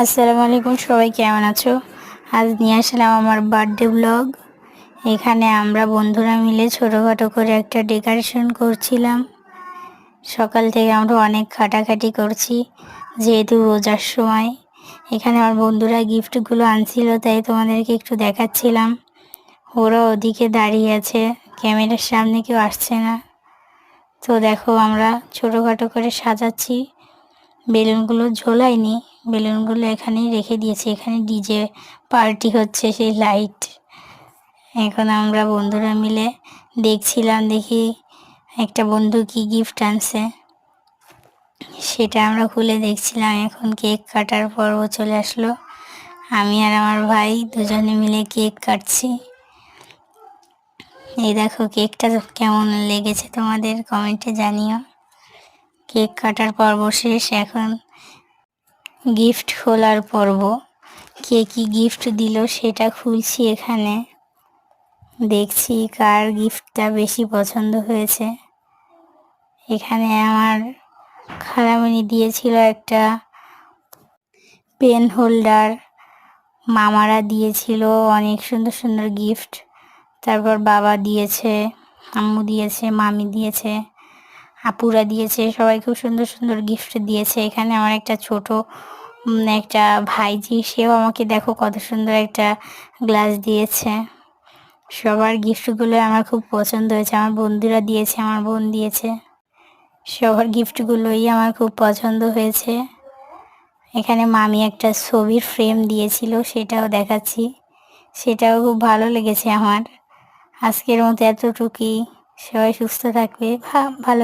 আসসালামু আলাইকুম, সবাই কেমন আছো? আজ নিয়ে আসলাম আমার বার্থডে ব্লগ। এখানে আমরা বন্ধুরা মিলে ছোটোখাটো করে একটা ডেকোরেশন করছিলাম। সকাল থেকে আমরা অনেক খাটাখাটি করছি, যেহেতু রোজার সময়। এখানে আমার বন্ধুরা গিফটগুলো আনছিল, তাই তোমাদেরকে একটু দেখাচ্ছিলাম। ওরা ওদিকে দাঁড়িয়ে আছে, ক্যামেরার সামনে কেউ আসছে না। তো দেখো, আমরা ছোটোখাটো করে সাজাচ্ছি। বেলুনগুলো ঝোলাইনি, বেলুনগুলো এখানেই রেখে দিয়েছি। এখানে ডিজে পার্টি হচ্ছে, সেই লাইট। এখন আমরা বন্ধুরা মিলে দেখছিলাম, দেখি একটা বন্ধু কি গিফট আনছে, সেটা আমরা খুলে দেখছিলাম। এখন কেক কাটার পর্ব চলে আসলো। আমি আর আমার ভাই দুজনে মিলে কেক কাটছি। এই দেখো, কেকটা কেমন লেগেছে তোমাদের কমেন্টে জানিও। কেক কাটার পর্ব শেষ, এখন গিফট খোলার পর্ব। কে কি গিফট দিল সেটা খুলছি। এখানে দেখছি কার গিফটটা বেশি পছন্দ হয়েছে। এখানে আমার খালামণি দিয়েছিল একটা পেন হোল্ডার, মামারা দিয়েছিল অনেক সুন্দর সুন্দর গিফট। তারপর বাবা দিয়েছে, আম্মু দিয়েছে, মামি দিয়েছে, আপুরা দিয়েছে, সবাই খুব সুন্দর সুন্দর গিফট দিয়েছে। এখানে আমার একটা ছোট একটা ভাইজি, সেও আমাকে দেখো কত সুন্দর একটা গ্লাস দিয়েছে। সবার গিফটগুলো আমার খুব পছন্দ হয়েছে। আমার বন্ধুরা দিয়েছে, আমার বোন দিয়েছে, সবার গিফটগুলোই আমার খুব পছন্দ হয়েছে। এখানে মামি একটা ছবির ফ্রেম দিয়েছিল, সেটাও দেখাচ্ছি। সেটাও খুব ভালো লেগেছে আমার। আজকের মতো এতটুকুই। সবাই সুস্থ থাকবে, ভালো